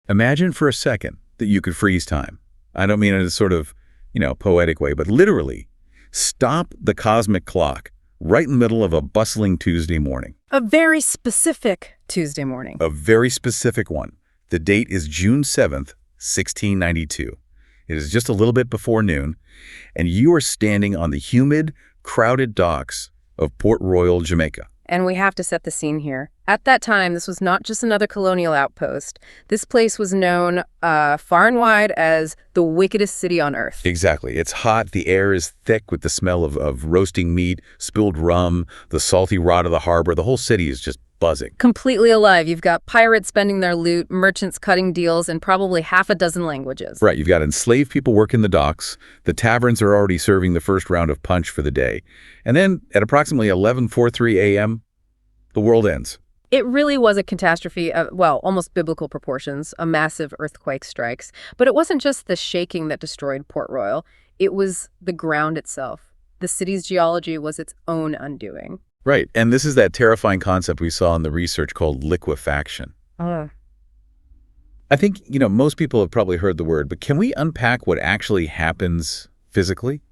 Imagine for a second that you could freeze time. I don't mean it in a sort of, poetic way, but literally stop the cosmic clock right in the middle of a bustling Tuesday morning. A very specific Tuesday morning. A very specific one. The date is June 7th, 1692. It is just a little bit before noon, and you are standing on the humid, crowded docks of Port Royal, Jamaica. And we have to set the scene here. At that time, this was not just another colonial outpost. This place was known far and wide as the wickedest city on earth. Exactly. It's hot. The air is thick with the smell of roasting meat, spilled rum, the salty rot of the harbor. The whole city is just buzzing. Completely alive. You've got pirates spending their loot, merchants cutting deals, and probably half a dozen languages. Right. You've got enslaved people working the docks. The taverns are already serving the first round of punch for the day. And then at approximately 11:43 a.m., the world ends. It really was a catastrophe of, almost biblical proportions. A massive earthquake strikes. But it wasn't just the shaking that destroyed Port Royal. It was the ground itself. The city's geology was its own undoing. Right. And this is that terrifying concept we saw in the research called liquefaction. I think, most people have probably heard the word, but can we unpack what actually happens physically?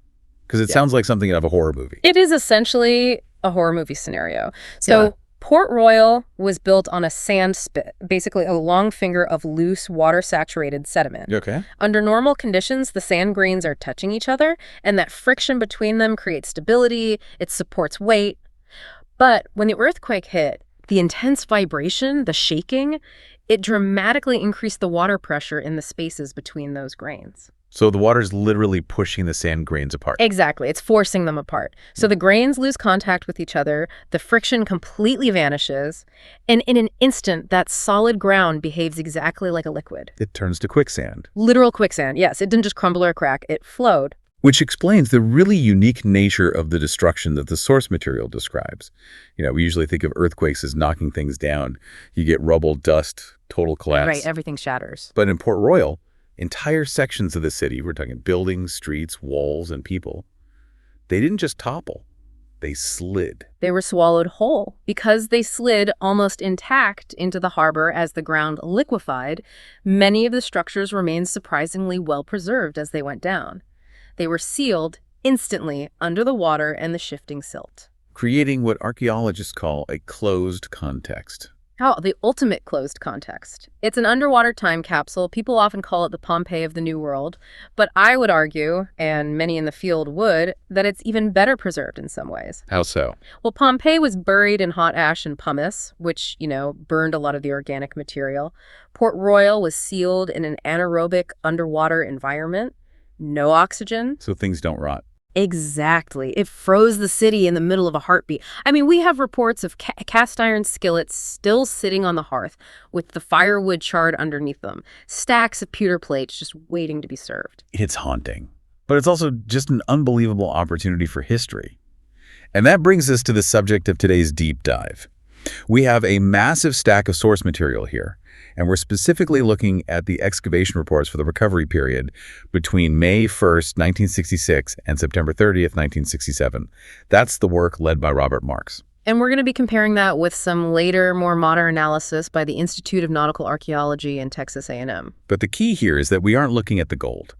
Because it sounds like something out of a horror movie. It is essentially a horror movie scenario. So Port Royal was built on a sand spit, basically a long finger of loose, water-saturated sediment. Okay. Under normal conditions, the sand grains are touching each other, and that friction between them creates stability, it supports weight. But when the earthquake hit, the intense vibration, the shaking, it dramatically increased the water pressure in the spaces between those grains. So the water's literally pushing the sand grains apart. Exactly. It's forcing them apart. So the grains lose contact with each other, the friction completely vanishes, and in an instant, that solid ground behaves exactly like a liquid. It turns to quicksand. Literal quicksand, yes. It didn't just crumble or crack, it flowed. Which explains the really unique nature of the destruction that the source material describes. We usually think of earthquakes as knocking things down. You get rubble, dust, total collapse. Right, everything shatters. But in Port Royal, entire sections of the city, we're talking buildings, streets, walls, and people, they didn't just topple, they slid. They were swallowed whole. Because they slid almost intact into the harbor as the ground liquefied, many of the structures remained surprisingly well preserved as they went down. They were sealed instantly under the water and the shifting silt, creating what archaeologists call a closed context. Oh, the ultimate closed context. It's an underwater time capsule. People often call it the Pompeii of the New World. But I would argue, and many in the field would, that it's even better preserved in some ways. How so? Well, Pompeii was buried in hot ash and pumice, which, burned a lot of the organic material. Port Royal was sealed in an anaerobic underwater environment. No oxygen. So things don't rot. Exactly. It froze the city in the middle of a heartbeat. I mean, we have reports of cast iron skillets still sitting on the hearth with the firewood charred underneath them. Stacks of pewter plates just waiting to be served. It's haunting. But it's also just an unbelievable opportunity for history. And that brings us to the subject of today's deep dive. We have a massive stack of source material here, and we're specifically looking at the excavation reports for the recovery period between May 1st, 1966 and September 30th, 1967. That's the work led by Robert Marks. And we're going to be comparing that with some later, more modern analysis by the Institute of Nautical Archaeology and Texas A&M. But the key here is that we aren't looking at the gold.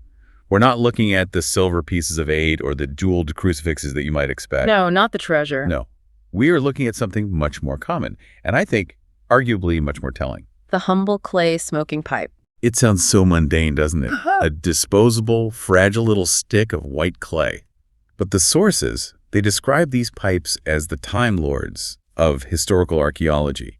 We're not looking at the silver pieces of 8 or the jeweled crucifixes that you might expect. No, not the treasure. No. We are looking at something much more common, and I think arguably much more telling. The humble clay smoking pipe. It sounds so mundane, doesn't it? A disposable, fragile little stick of white clay. But the sources, they describe these pipes as the Time Lords of historical archaeology.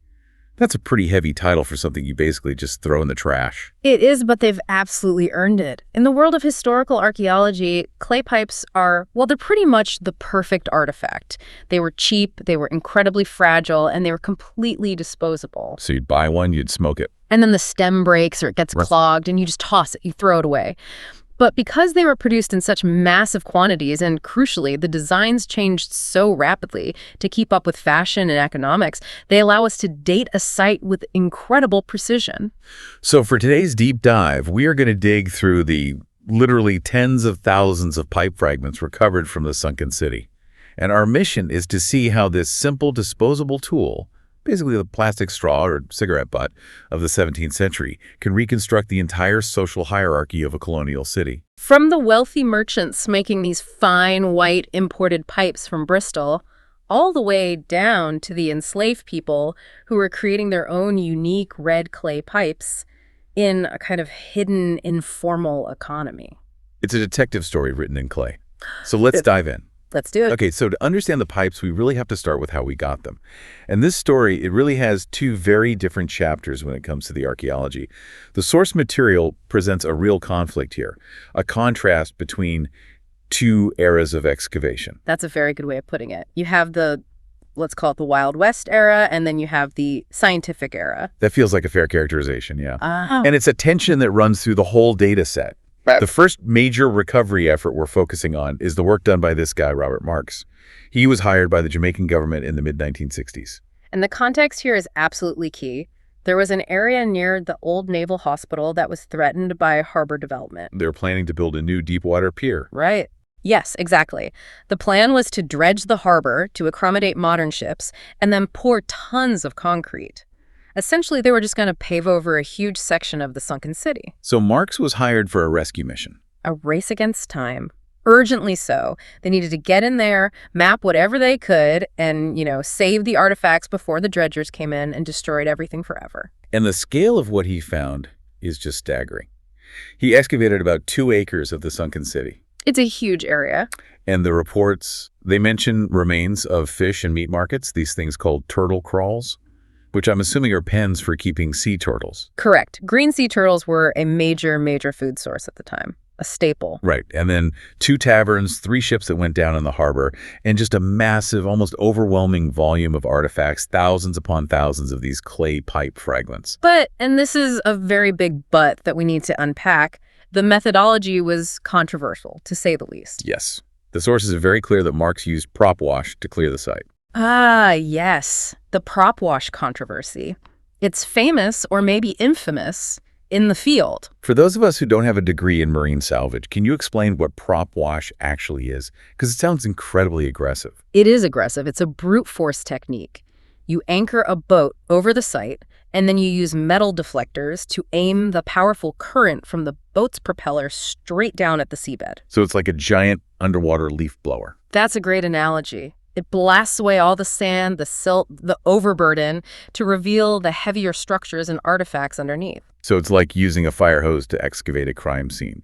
That's a pretty heavy title for something you basically just throw in the trash. It is, but they've absolutely earned it. In the world of historical archaeology, clay pipes are, they're pretty much the perfect artifact. They were cheap, they were incredibly fragile, and they were completely disposable. So you'd buy one, you'd smoke it. And then the stem breaks or it gets clogged, and you just toss it, you throw it away. But because they were produced in such massive quantities, and crucially, the designs changed so rapidly to keep up with fashion and economics, they allow us to date a site with incredible precision. So for today's deep dive, we are going to dig through the literally tens of thousands of pipe fragments recovered from the sunken city. And our mission is to see how this simple disposable tool basically the plastic straw or cigarette butt of the 17th century, can reconstruct the entire social hierarchy of a colonial city. From the wealthy merchants making these fine white imported pipes from Bristol, all the way down to the enslaved people who were creating their own unique red clay pipes in a kind of hidden, informal economy. It's a detective story written in clay. So let's dive in. Let's do it. Okay, so to understand the pipes, we really have to start with how we got them. And this story, it really has two very different chapters when it comes to the archaeology. The source material presents a real conflict here, a contrast between two eras of excavation. That's a very good way of putting it. You have the, let's call it the Wild West era, and then you have the scientific era. That feels like a fair characterization, yeah. Oh. And it's a tension that runs through the whole data set. The first major recovery effort we're focusing on is the work done by this guy, Robert Marks. He was hired by the Jamaican government in the mid-1960s. And the context here is absolutely key. There was an area near the old naval hospital that was threatened by harbor development. They were planning to build a new deep-water pier. Right. Yes, exactly. The plan was to dredge the harbor to accommodate modern ships and then pour tons of concrete. Essentially, they were just going to pave over a huge section of the sunken city. So Marks was hired for a rescue mission. A race against time. Urgently so. They needed to get in there, map whatever they could, and, save the artifacts before the dredgers came in and destroyed everything forever. And the scale of what he found is just staggering. He excavated about 2 acres of the sunken city. It's a huge area. And the reports, they mention remains of fish and meat markets, these things called turtle crawls, which I'm assuming are pens for keeping sea turtles. Correct. Green sea turtles were a major, major food source at the time, a staple. Right. And then 2 taverns, 3 ships that went down in the harbor, and just a massive, almost overwhelming volume of artifacts, thousands upon thousands of these clay pipe fragments. But, and this is a very big but that we need to unpack, the methodology was controversial, to say the least. Yes. The sources are very clear that Marks used prop wash to clear the site. Ah, yes. The prop wash controversy. It's famous, or maybe infamous, in the field. For those of us who don't have a degree in marine salvage, can you explain what prop wash actually is? Because it sounds incredibly aggressive. It is aggressive. It's a brute force technique. You anchor a boat over the site, and then you use metal deflectors to aim the powerful current from the boat's propeller straight down at the seabed. So it's like a giant underwater leaf blower. That's a great analogy. It blasts away all the sand, the silt, the overburden to reveal the heavier structures and artifacts underneath. So it's like using a fire hose to excavate a crime scene.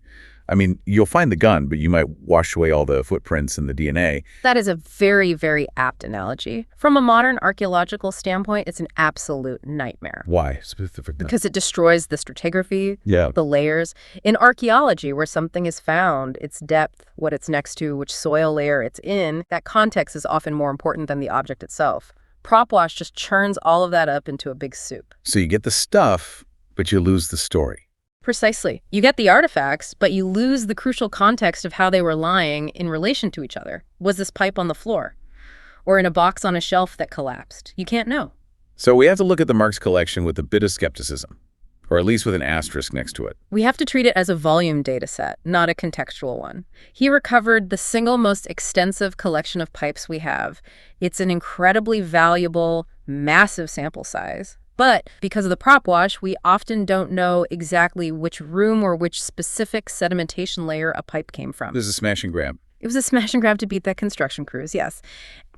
I mean, you'll find the gun, but you might wash away all the footprints and the DNA. That is a very, very apt analogy. From a modern archaeological standpoint, it's an absolute nightmare. Why specifically? Because it destroys the stratigraphy, Yeah. the layers. In archaeology, where something is found, its depth, what it's next to, which soil layer it's in, that context is often more important than the object itself. Prop wash just churns all of that up into a big soup. So you get the stuff, but you lose the story. Precisely. You get the artifacts, but you lose the crucial context of how they were lying in relation to each other. Was this pipe on the floor? Or in a box on a shelf that collapsed? You can't know. So we have to look at the Marks collection with a bit of skepticism, or at least with an asterisk next to it. We have to treat it as a volume data set, not a contextual one. He recovered the single most extensive collection of pipes we have. It's an incredibly valuable, massive sample size. But because of the prop wash, we often don't know exactly which room or which specific sedimentation layer a pipe came from. There's a smash and grab. It was a smash and grab to beat that construction crews, yes.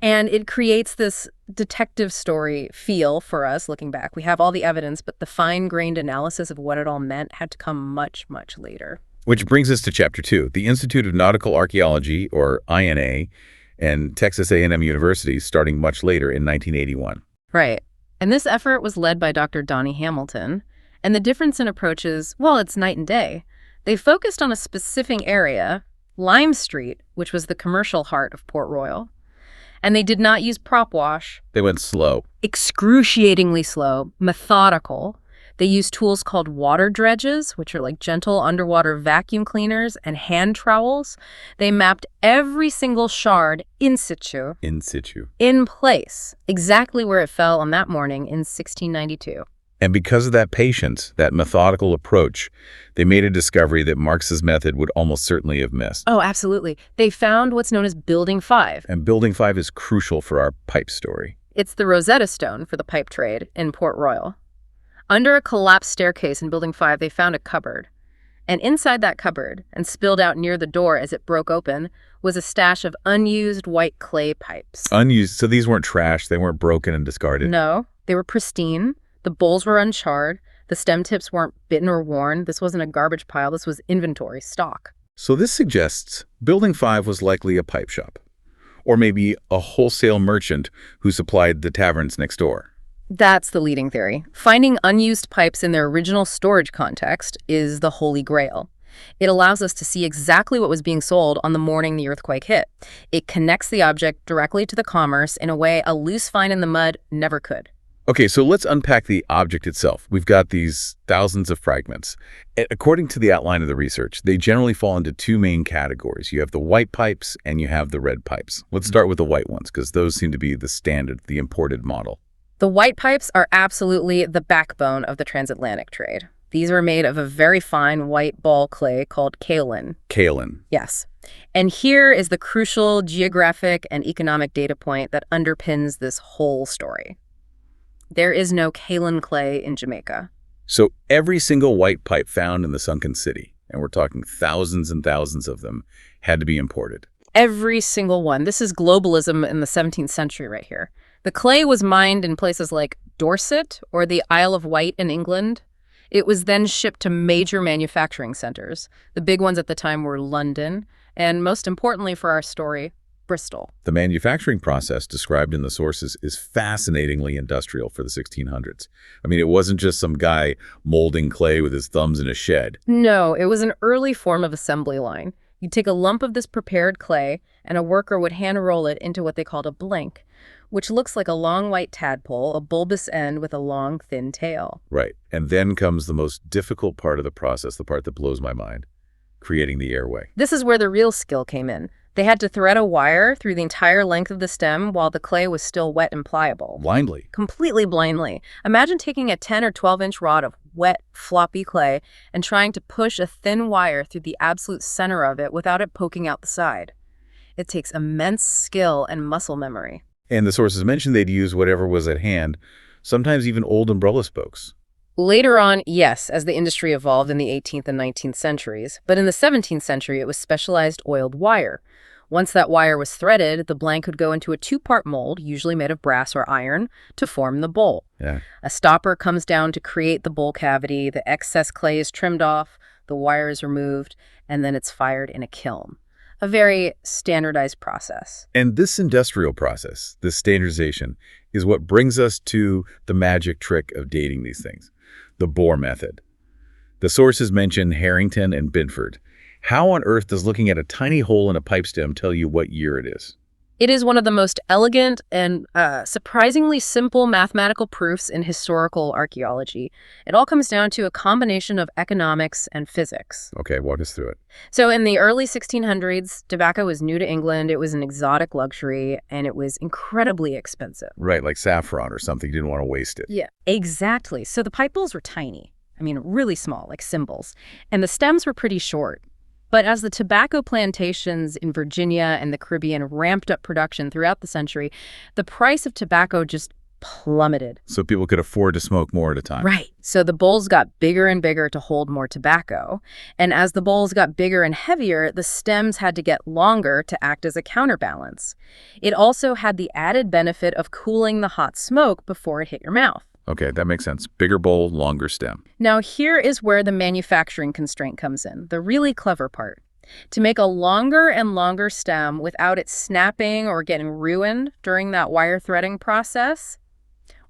And it creates this detective story feel for us looking back. We have all the evidence, but the fine-grained analysis of what it all meant had to come much, much later. Which brings us to Chapter 2, the Institute of Nautical Archaeology, or INA, and Texas A&M University, starting much later in 1981. Right. And this effort was led by Dr. Donnie Hamilton. And the difference in approaches, well, it's night and day. They focused on a specific area, Lime Street, which was the commercial heart of Port Royal. And they did not use prop wash. They went slow. Excruciatingly slow, methodical. They used tools called water dredges, which are like gentle underwater vacuum cleaners, and hand trowels. They mapped every single shard in situ. In situ. In place, exactly where it fell on that morning in 1692. And because of that patience, that methodical approach, they made a discovery that Marks's method would almost certainly have missed. Oh, absolutely. They found what's known as Building 5. And Building 5 is crucial for our pipe story. It's the Rosetta Stone for the pipe trade in Port Royal. Under a collapsed staircase in Building 5, they found a cupboard. And inside that cupboard, and spilled out near the door as it broke open, was a stash of unused white clay pipes. Unused, so these weren't trash, they weren't broken and discarded? No, they were pristine. The bowls were uncharred. The stem tips weren't bitten or worn. This wasn't a garbage pile. This was inventory, stock. So this suggests Building 5 was likely a pipe shop, or maybe a wholesale merchant who supplied the taverns next door. That's the leading theory. Finding unused pipes in their original storage context is the holy grail. It allows us to see exactly what was being sold on the morning the earthquake hit. It connects the object directly to the commerce in a way a loose find in the mud never could. Okay, so let's unpack the object itself. We've got these thousands of fragments. According to the outline of the research, they generally fall into two main categories. You have the white pipes and you have the red pipes. Let's start with the white ones, because those seem to be the standard, the imported model. The white pipes are absolutely the backbone of the transatlantic trade. These are made of a very fine white ball clay called kaolin. Kaolin. Yes. And here is the crucial geographic and economic data point that underpins this whole story. There is no kaolin clay in Jamaica. So every single white pipe found in the sunken city, and we're talking thousands and thousands of them, had to be imported. Every single one. This is globalism in the 17th century right here. The clay was mined in places like Dorset or the Isle of Wight in England. It was then shipped to major manufacturing centers. The big ones at the time were London, and most importantly for our story, Bristol. The manufacturing process described in the sources is fascinatingly industrial for the 1600s. I mean, it wasn't just some guy molding clay with his thumbs in a shed. No, it was an early form of assembly line. You'd take a lump of this prepared clay, and a worker would hand roll it into what they called a blank, which looks like a long white tadpole, a bulbous end with a long, thin tail. Right. And then comes the most difficult part of the process, the part that blows my mind, creating the airway. This is where the real skill came in. They had to thread a wire through the entire length of the stem while the clay was still wet and pliable. Blindly. Completely blindly. Imagine taking a 10 or 12-inch rod of wet, floppy clay and trying to push a thin wire through the absolute center of it without it poking out the side. It takes immense skill and muscle memory. And the sources mentioned they'd use whatever was at hand, sometimes even old umbrella spokes. Later on, yes, as the industry evolved in the 18th and 19th centuries, but in the 17th century it was specialized oiled wire. Once that wire was threaded, the blank would go into a two-part mold, usually made of brass or iron, to form the bowl. Yeah. A stopper comes down to create the bowl cavity, the excess clay is trimmed off, the wire is removed, and then it's fired in a kiln. A very standardized process. And this industrial process, this standardization, is what brings us to the magic trick of dating these things, the Bohr method. The sources mention Harrington and Binford. How on earth does looking at a tiny hole in a pipe stem tell you what year it is? It is one of the most elegant and surprisingly simple mathematical proofs in historical archaeology. It all comes down to a combination of economics and physics. Okay, walk us through it. So in the early 1600s, tobacco was new to England. It was an exotic luxury, and it was incredibly expensive. Right, like saffron or something. You didn't want to waste it. Yeah, exactly. So the pipe bowls were tiny. I mean, really small, like cymbals. And the stems were pretty short. But as the tobacco plantations in Virginia and the Caribbean ramped up production throughout the century, the price of tobacco just plummeted. So people could afford to smoke more at a time. Right. So the bowls got bigger and bigger to hold more tobacco. And as the bowls got bigger and heavier, the stems had to get longer to act as a counterbalance. It also had the added benefit of cooling the hot smoke before it hit your mouth. Okay, that makes sense. Bigger bowl, longer stem. Now, here is where the manufacturing constraint comes in, the really clever part. To make a longer and longer stem without it snapping or getting ruined during that wire threading process,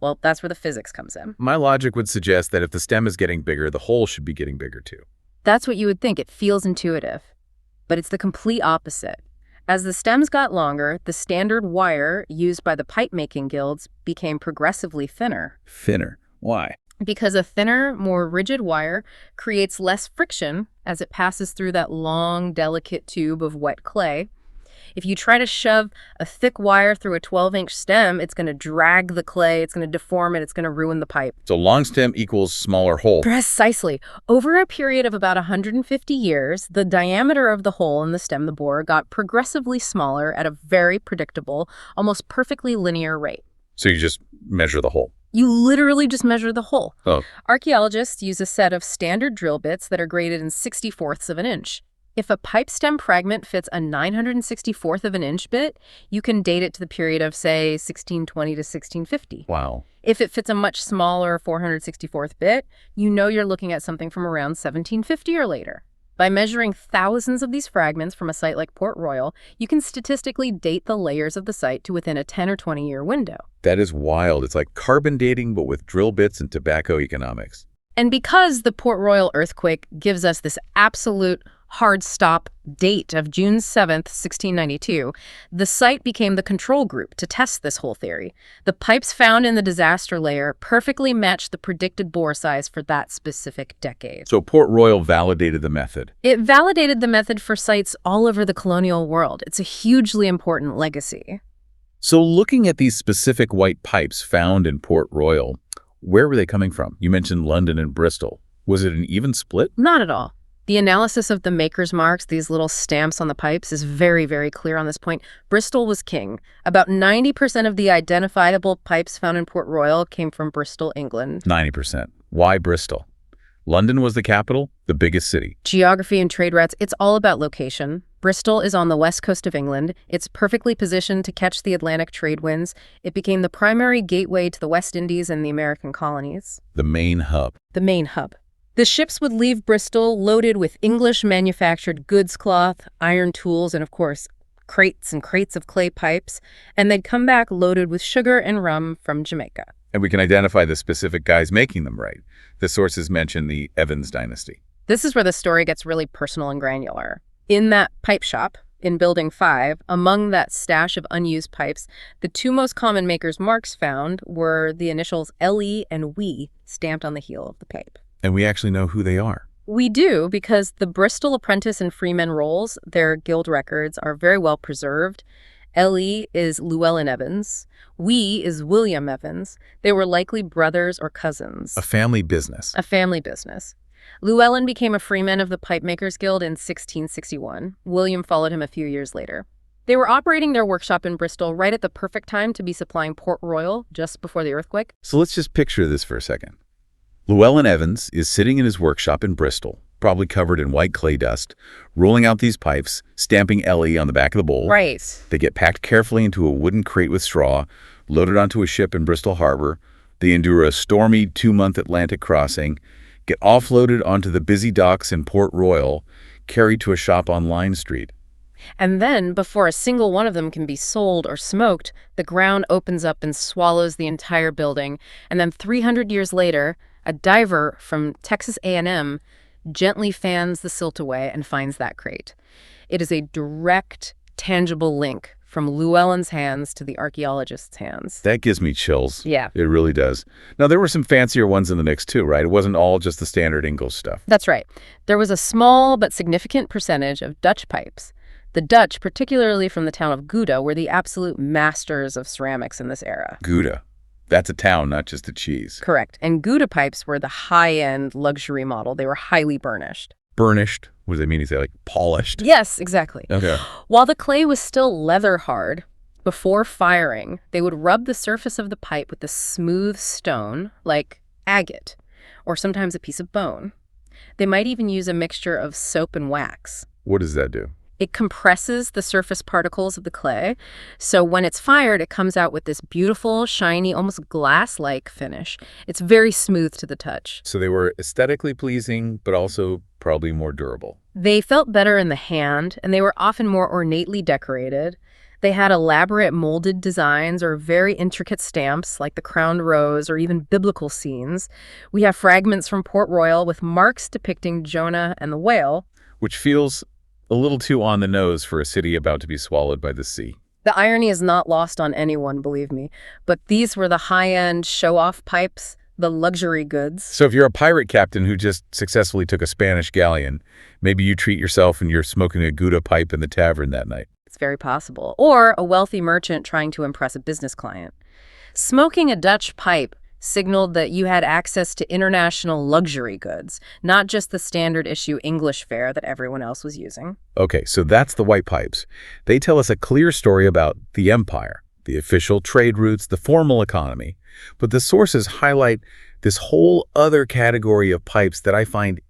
well, that's where the physics comes in. My logic would suggest that if the stem is getting bigger, the hole should be getting bigger too. That's what you would think. It feels intuitive. But it's the complete opposite. As the stems got longer, the standard wire used by the pipe-making guilds became progressively thinner. Thinner? Why? Because a thinner, more rigid wire creates less friction as it passes through that long, delicate tube of wet clay. If you try to shove a thick wire through a 12-inch stem, it's going to drag the clay, it's going to deform it, it's going to ruin the pipe. So long stem equals smaller hole. Precisely. Over a period of about 150 years, the diameter of the hole in the stem, the bore, got progressively smaller at a very predictable, almost perfectly linear rate. So you just measure the hole. You literally just measure the hole. Oh. Archaeologists use a set of standard drill bits that are graded in 64ths of an inch. If a pipe stem fragment fits a 964th of an inch bit, you can date it to the period of, say, 1620 to 1650. Wow. If it fits a much smaller 464th bit, you know you're looking at something from around 1750 or later. By measuring thousands of these fragments from a site like Port Royal, you can statistically date the layers of the site to within a 10 or 20-year window. That is wild. It's like carbon dating, but with drill bits and tobacco economics. And because the Port Royal earthquake gives us this absolute hard stop date of June 7th, 1692, the site became the control group to test this whole theory. The pipes found in the disaster layer perfectly matched the predicted bore size for that specific decade. So Port Royal validated the method. It validated the method for sites all over the colonial world. It's a hugely important legacy. So looking at these specific white pipes found in Port Royal, where were they coming from? You mentioned London and Bristol. Was it an even split? Not at all. The analysis of the maker's marks, these little stamps on the pipes, is very, very clear on this point. Bristol was king. About 90% of the identifiable pipes found in Port Royal came from Bristol, England. 90%. Why Bristol? London was the capital, the biggest city. Geography and trade routes, it's all about location. Bristol is on the west coast of England. It's perfectly positioned to catch the Atlantic trade winds. It became the primary gateway to the West Indies and the American colonies. The main hub. The main hub. The ships would leave Bristol loaded with English-manufactured goods cloth, iron tools, and of course, crates and crates of clay pipes, and they'd come back loaded with sugar and rum from Jamaica. And we can identify the specific guys making them, right? The sources mention the Evans dynasty. This is where the story gets really personal and granular. In that pipe shop, in Building 5, among that stash of unused pipes, the two most common maker's marks found were the initials LE and WE stamped on the heel of the pipe. And we actually know who they are. We do, because the Bristol apprentice and freeman rolls, their guild records, are very well preserved. LE is Llewellyn Evans. WE is William Evans. They were likely brothers or cousins. A family business. A family business. Llewellyn became a freeman of the Pipe Makers Guild in 1661. William followed him a few years later. They were operating their workshop in Bristol right at the perfect time to be supplying Port Royal just before the earthquake. So let's just picture this for a second. Llewellyn Evans is sitting in his workshop in Bristol, probably covered in white clay dust, rolling out these pipes, stamping LE on the back of the bowl. Right. They get packed carefully into a wooden crate with straw, loaded onto a ship in Bristol Harbor. They endure a stormy 2-month Atlantic crossing, get offloaded onto the busy docks in Port Royal, carried to a shop on Line Street. And then, before a single one of them can be sold or smoked, the ground opens up and swallows the entire building. And then 300 years later, a diver from Texas A&M gently fans the silt away and finds that crate. It is a direct, tangible link from Llewellyn's hands to the archaeologist's hands. That gives me chills. Yeah. It really does. Now, there were some fancier ones in the mix too, right? It wasn't all just the standard Ingalls stuff. That's right. There was a small but significant percentage of Dutch pipes. The Dutch, particularly from the town of Gouda, were the absolute masters of ceramics in this era. Gouda. That's a town, not just a cheese. Correct. And Gouda pipes were the high-end luxury model. They were highly burnished. Burnished? What does that mean? Is that like polished? Yes, exactly. Okay. While the clay was still leather hard, before firing, they would rub the surface of the pipe with a smooth stone, like agate, or sometimes a piece of bone. They might even use a mixture of soap and wax. What does that do? It compresses the surface particles of the clay, so when it's fired, it comes out with this beautiful, shiny, almost glass-like finish. It's very smooth to the touch. So they were aesthetically pleasing, but also probably more durable. They felt better in the hand, and they were often more ornately decorated. They had elaborate molded designs or very intricate stamps, like the crowned rose or even biblical scenes. We have fragments from Port Royal with marks depicting Jonah and the whale. Which feels a little too on the nose for a city about to be swallowed by the sea. The irony is not lost on anyone, believe me. But these were the high-end show-off pipes, the luxury goods. So if you're a pirate captain who just successfully took a Spanish galleon, maybe you treat yourself and you're smoking a Gouda pipe in the tavern that night. It's very possible. Or a wealthy merchant trying to impress a business client. Smoking a Dutch pipe signaled that you had access to international luxury goods, not just the standard issue English fare that everyone else was using. Okay, so that's the white pipes. They tell us a clear story about the empire, the official trade routes, the formal economy. But the sources highlight this whole other category of pipes that I find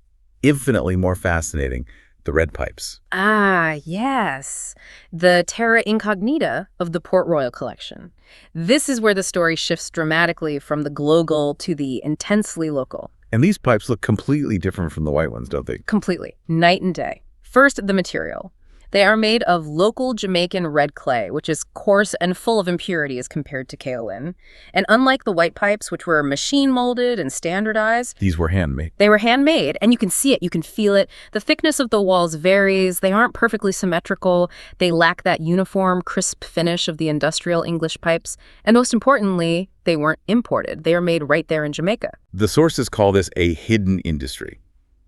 infinitely more fascinating, the red pipes. Ah, yes. The terra incognita of the Port Royal collection. This is where the story shifts dramatically from the global to the intensely local. And these pipes look completely different from the white ones, don't they? Completely. Night and day. First, the material. They are made of local Jamaican red clay, which is coarse and full of impurities compared to kaolin. And unlike the white pipes, which were machine molded and standardized, These were handmade. they were handmade, and you can see it, you can feel it. The thickness of the walls varies. They aren't perfectly symmetrical. They lack that uniform, crisp finish of the industrial English pipes. And most importantly, they weren't imported. They are made right there in Jamaica. The sources call this a hidden industry.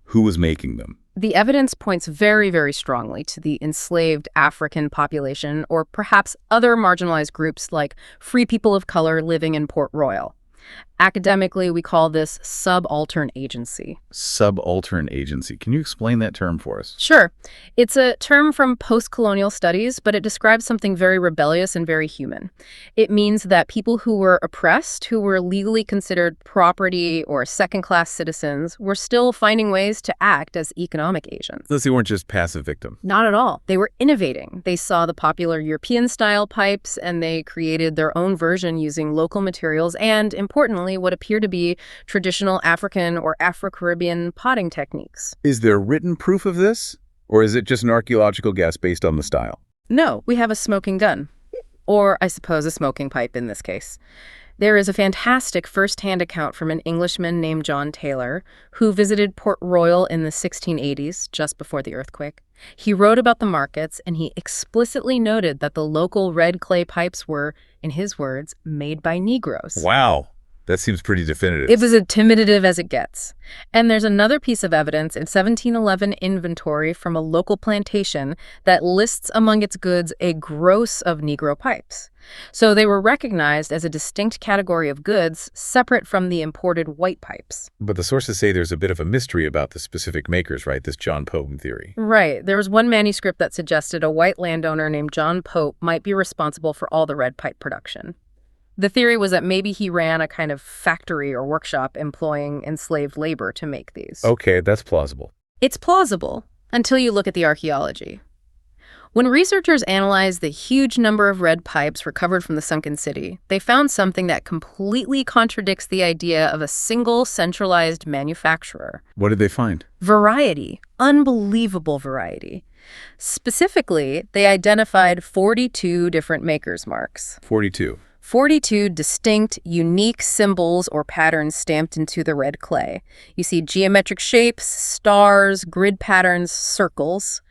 Who was making them? The evidence points very, very strongly to the enslaved African population, or perhaps other marginalized groups like free people of color living in Port Royal. Academically, we call this subaltern agency. Subaltern agency. Can you explain that term for us? Sure. It's a term from post-colonial studies, but it describes something very rebellious and very human. It means that people who were oppressed, who were legally considered property or second-class citizens, were still finding ways to act as economic agents. They weren't just passive victims. Not at all. They were innovating. They saw the popular European-style pipes, and they created their own version using local materials and, importantly, what appear to be traditional African or Afro-Caribbean potting techniques. Is there written proof of this? Or is it just an archaeological guess based on the style? No, we have a smoking gun. Or, I suppose, a smoking pipe in this case. There is a fantastic first-hand account from an Englishman named John Taylor, who visited Port Royal in the 1680s, just before the earthquake. He wrote about the markets, and he explicitly noted that the local red clay pipes were, in his words, made by Negroes. Wow. That seems pretty definitive. It was as definitive as it gets. And there's another piece of evidence in 1711 inventory from a local plantation that lists among its goods a gross of Negro pipes. So they were recognized as a distinct category of goods separate from the imported white pipes. But the sources say there's a bit of a mystery about the specific makers, right? This John Pope theory. Right. There was one manuscript that suggested a white landowner named John Pope might be responsible for all the red pipe production. The theory was that maybe he ran a kind of factory or workshop employing enslaved labor to make these. Okay, that's plausible. It's plausible until you look at the archaeology. When researchers analyzed the huge number of red pipes recovered from the sunken city, they found something that completely contradicts the idea of a single centralized manufacturer. What did they find? Variety. Unbelievable variety. Specifically, they identified 42 different makers' marks. 42. 42 distinct, unique symbols or patterns stamped into the red clay. You see geometric shapes, stars, grid patterns, circles.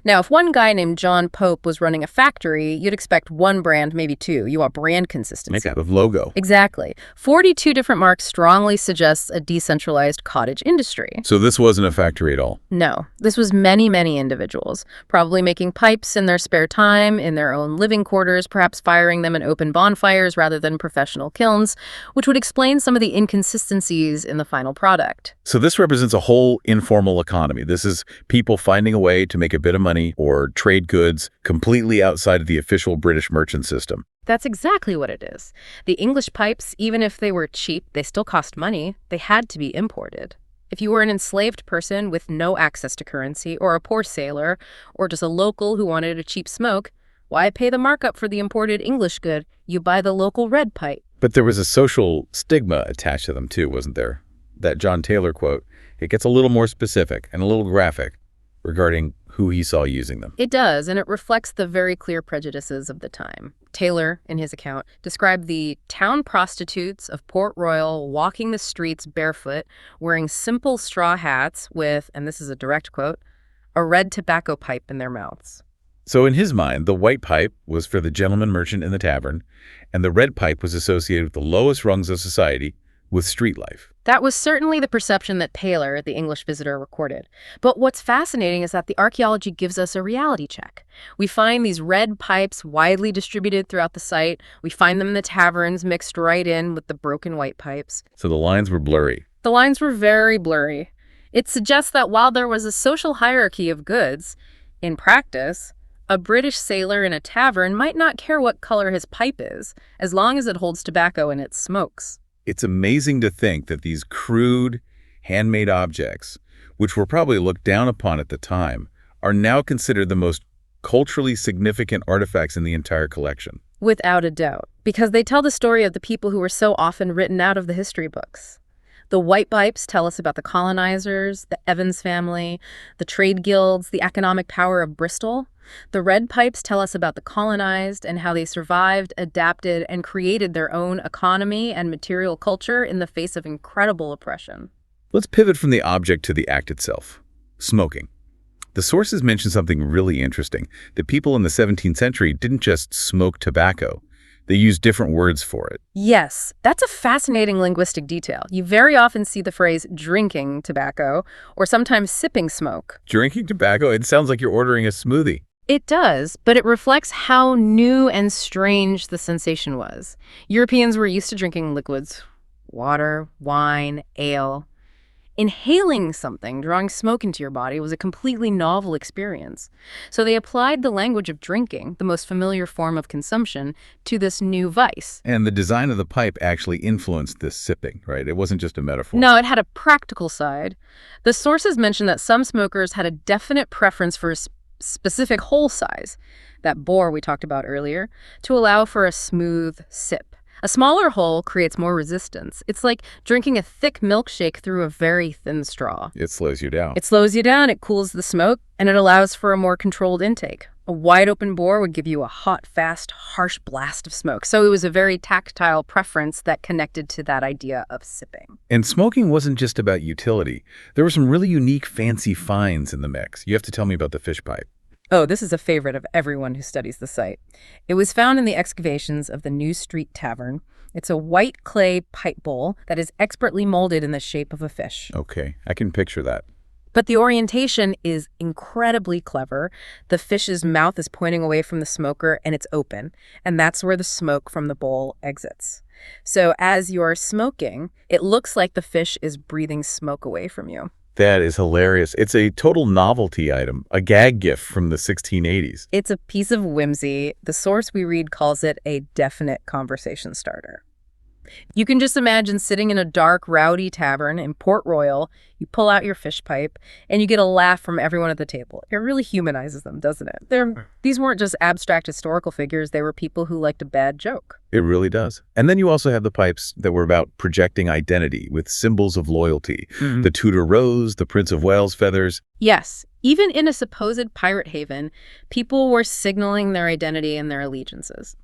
Now, if one guy named John Pope was running a factory, you'd expect one brand, maybe two. You want brand consistency. Make out of logo. Exactly. 42 different marks strongly suggests a decentralized cottage industry. So this wasn't a factory at all? No. This was many, many individuals, probably making pipes in their spare time, in their own living quarters, perhaps firing them in open bonfires rather than professional kilns, which would explain some of the inconsistencies in the final product. So this represents a whole informal economy. This is people finding a way to make a bit of money or trade goods completely outside of the official British merchant system. That's exactly what it is. The English pipes, even if they were cheap, they still cost money. They had to be imported. If you were an enslaved person with no access to currency, or a poor sailor, or just a local who wanted a cheap smoke, why pay the markup for the imported English good? You buy the local red pipe. But there was a social stigma attached to them too, wasn't there? That John Taylor quote, it gets a little more specific and a little graphic regarding who he saw using them. It does, and it reflects the very clear prejudices of the time. Taylor, in his account, described the town prostitutes of Port Royal walking the streets barefoot, wearing simple straw hats with, and this is a direct quote, a red tobacco pipe in their mouths. So in his mind, the white pipe was for the gentleman merchant in the tavern, and the red pipe was associated with the lowest rungs of society, with street life. That was certainly the perception that Taylor, the English visitor, recorded. But what's fascinating is that the archaeology gives us a reality check. We find these red pipes widely distributed throughout the site. We find them in the taverns mixed right in with the broken white pipes. So the lines were blurry. The lines were very blurry. It suggests that while there was a social hierarchy of goods, in practice, A British sailor in a tavern might not care what color his pipe is, as long as it holds tobacco in its smokes. It's amazing to think that these crude, handmade objects, which were probably looked down upon at the time, are now considered the most culturally significant artifacts in the entire collection. Without a doubt, because they tell the story of the people who were so often written out of the history books. The white pipes tell us about the colonizers, the Evans family, the trade guilds, the economic power of Bristol. The red pipes tell us about the colonized and how they survived, adapted, and created their own economy and material culture in the face of incredible oppression. Let's pivot from the object to the act itself. Smoking. The sources mention something really interesting, that people in the 17th century didn't just smoke tobacco. They used different words for it. Yes, that's a fascinating linguistic detail. You very often see the phrase drinking tobacco or sometimes sipping smoke. Drinking tobacco? It sounds like you're ordering a smoothie. It does, but it reflects how new and strange the sensation was. Europeans were used to drinking liquids, water, wine, ale. Inhaling something, drawing smoke into your body, was a completely novel experience. So they applied the language of drinking, the most familiar form of consumption, to this new vice. And the design of the pipe actually influenced this sipping, right? It wasn't just a metaphor. No, it had a practical side. The sources mention that some smokers had a definite preference for a specific hole size, that bore we talked about earlier, to allow for a smooth sip. A smaller hole creates more resistance. It's like drinking a thick milkshake through a very thin straw. It slows you down. It slows you down, it cools the smoke, and it allows for a more controlled intake. A wide-open bore would give you a hot, fast, harsh blast of smoke. So it was a very tactile preference that connected to that idea of sipping. And smoking wasn't just about utility. There were some really unique, fancy finds in the mix. You have to tell me about the fish pipe. Oh, this is a favorite of everyone who studies the site. It was found in the excavations of the New Street Tavern. It's a white clay pipe bowl that is expertly molded in the shape of a fish. Okay, I can picture that. But the orientation is incredibly clever. The fish's mouth is pointing away from the smoker and it's open, and that's where the smoke from the bowl exits. So as you're smoking, it looks like the fish is breathing smoke away from you. That is hilarious. It's a total novelty item, a gag gift from the 1680s. It's a piece of whimsy. The source we read calls it a definite conversation starter. You can just imagine sitting in a dark, rowdy tavern in Port Royal, you pull out your fish pipe, and you get a laugh from everyone at the table. It really humanizes them, doesn't it? These weren't just abstract historical figures, they were people who liked a bad joke. It really does. And then you also have the pipes that were about projecting identity with symbols of loyalty. The Tudor rose, the Prince of Wales feathers. Yes, even in a supposed pirate haven, people were signaling their identity and their allegiances.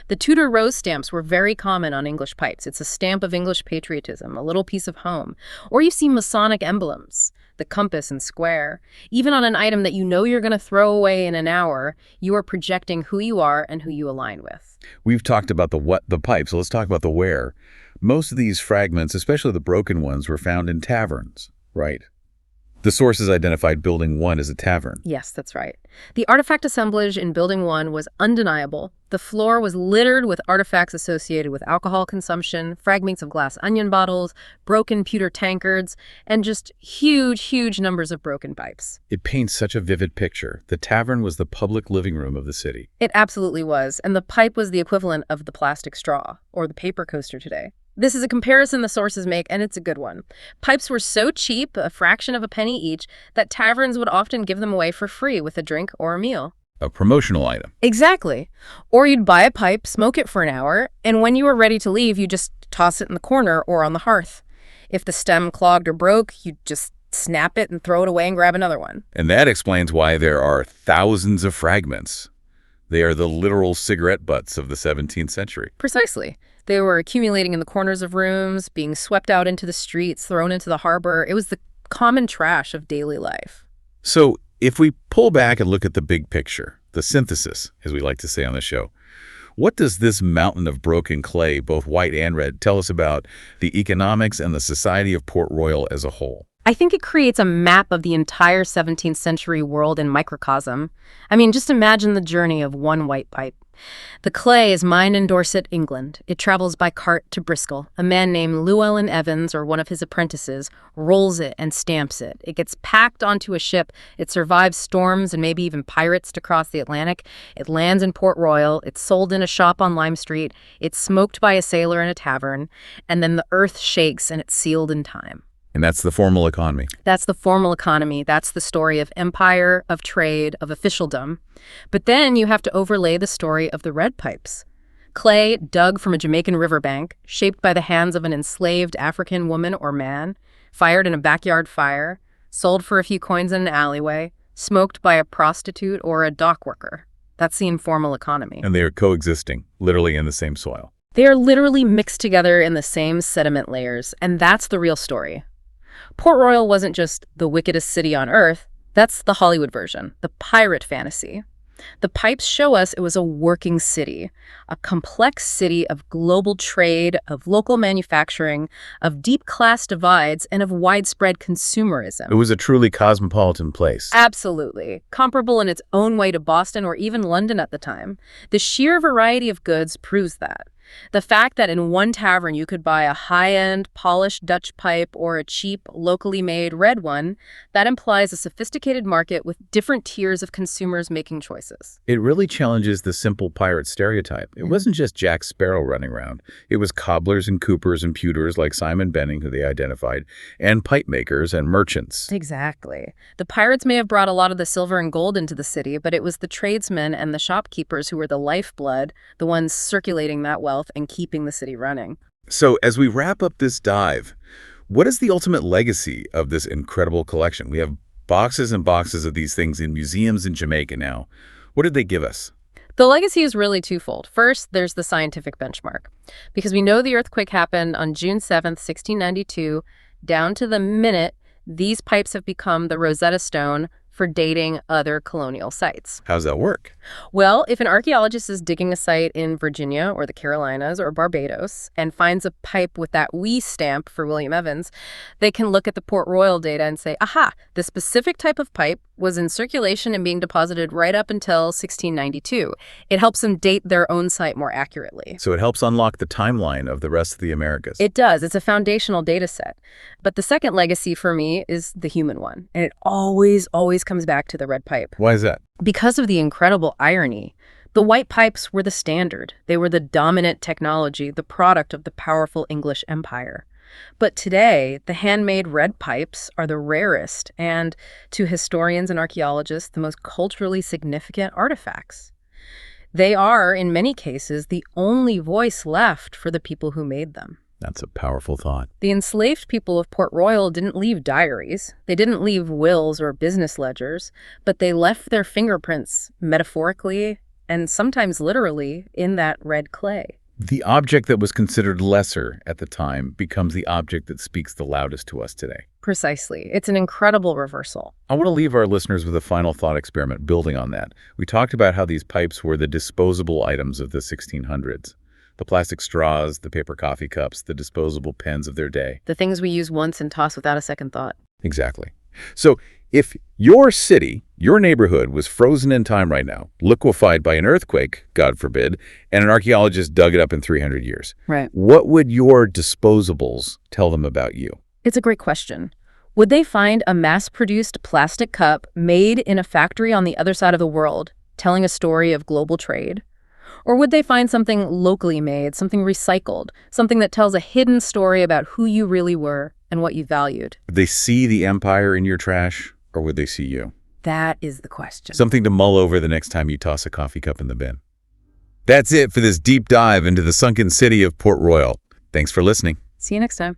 The Tudor rose stamps were very common on English pipes. It's a stamp of English patriotism, a little piece of home. Or you see Masonic emblems, the compass and square. Even on an item that you know you're going to throw away in an hour, you are projecting who you are and who you align with. We've talked about the what, the pipe, so let's talk about the where. Most of these fragments, especially the broken ones, were found in taverns, right? The sources identified Building 1 as a tavern. Yes, that's right. The artifact assemblage in Building 1 was undeniable. The floor was littered with artifacts associated with alcohol consumption, fragments of glass onion bottles, broken pewter tankards, and just huge, huge numbers of broken pipes. It paints such a vivid picture. The tavern was the public living room of the city. It absolutely was, and the pipe was the equivalent of the plastic straw, or the paper coaster today. This is a comparison the sources make, and it's a good one. Pipes were so cheap, a fraction of a penny each, that taverns would often give them away for free with a drink or a meal. A promotional item. Exactly. Or you'd buy a pipe, smoke it for an hour, and when you were ready to leave, you just toss it in the corner or on the hearth. If the stem clogged or broke, you'd just snap it and throw it away and grab another one. And that explains why there are thousands of fragments. They are the literal cigarette butts of the 17th century. Precisely. They were accumulating in the corners of rooms, being swept out into the streets, thrown into the harbor. It was the common trash of daily life. So if we pull back and look at the big picture, the synthesis, as we like to say on the show, what does this mountain of broken clay, both white and red, tell us about the economics and the society of Port Royal as a whole? I think it creates a map of the entire 17th century world in microcosm. I mean, just imagine the journey of one white pipe. The clay is mined in Dorset, England. It travels by cart to Bristol. A man named Llewellyn Evans, or one of his apprentices, rolls it and stamps it. It gets packed onto a ship. It survives storms and maybe even pirates to cross the Atlantic. It lands in Port Royal. It's sold in a shop on Lime Street. It's smoked by a sailor in a tavern. And then the earth shakes and it's sealed in time. And that's the formal economy. That's the formal economy. That's the story of empire, of trade, of officialdom. But then you have to overlay the story of the red pipes. Clay dug from a Jamaican riverbank, shaped by the hands of an enslaved African woman or man, fired in a backyard fire, sold for a few coins in an alleyway, smoked by a prostitute or a dock worker. That's the informal economy. And they are coexisting, literally in the same soil. They are literally mixed together in the same sediment layers, and that's the real story. Port Royal wasn't just the wickedest city on Earth. That's the Hollywood version, the pirate fantasy. The pipes show us it was a working city, a complex city of global trade, of local manufacturing, of deep class divides, and of widespread consumerism. It was a truly cosmopolitan place. Absolutely. Comparable in its own way to Boston or even London at the time. The sheer variety of goods proves that. The fact that in one tavern you could buy a high-end, polished Dutch pipe or a cheap, locally made red one, that implies a sophisticated market with different tiers of consumers making choices. It really challenges the simple pirate stereotype. It wasn't just Jack Sparrow running around. It was cobblers and coopers and pewters like Simon Benning, who they identified, and pipe makers and merchants. Exactly. The pirates may have brought a lot of the silver and gold into the city, but it was the tradesmen and the shopkeepers who were the lifeblood, the ones circulating that wealth and keeping the city running. So as we wrap up this dive, what is the ultimate legacy of this incredible collection? We have boxes and boxes of these things in museums in Jamaica now. What did they give us? The legacy is really twofold. First, there's the scientific benchmark. Because we know the earthquake happened on June 7th, 1692. Down to the minute, these pipes have become the Rosetta Stone for dating other colonial sites. How's that work? Well, if an archaeologist is digging a site in Virginia or the Carolinas or Barbados and finds a pipe with that WE stamp for William Evans, they can look at the Port Royal data and say, aha, the specific type of pipe was in circulation and being deposited right up until 1692. It helps them date their own site more accurately. So it helps unlock the timeline of the rest of the Americas. It does. It's a foundational data set. But the second legacy for me is the human one. And it always comes back to the red pipe. Why is that? Because of the incredible irony. The white pipes were the standard. They were the dominant technology, the product of the powerful English Empire. But today, the handmade red pipes are the rarest and, to historians and archaeologists, the most culturally significant artifacts. They are, in many cases, the only voice left for the people who made them. That's a powerful thought. The enslaved people of Port Royal didn't leave diaries. They didn't leave wills or business ledgers, but they left their fingerprints, metaphorically and sometimes literally, in that red clay. The object that was considered lesser at the time becomes the object that speaks the loudest to us today. Precisely. It's an incredible reversal. I want to leave our listeners with a final thought experiment building on that. We talked about how these pipes were the disposable items of the 1600s. The plastic straws, the paper coffee cups, the disposable pens of their day. The things we use once and toss without a second thought. Exactly. So if your city, your neighborhood was frozen in time right now, liquefied by an earthquake, God forbid, and an archaeologist dug it up in 300 years, right, what would your disposables tell them about you? It's a great question. Would they find a mass-produced plastic cup made in a factory on the other side of the world, telling a story of global trade? Or would they find something locally made, something recycled, something that tells a hidden story about who you really were and what you valued? Would they see the empire in your trash, or would they see you? That is the question. Something to mull over the next time you toss a coffee cup in the bin. That's it for this deep dive into the sunken city of Port Royal. Thanks for listening. See you next time.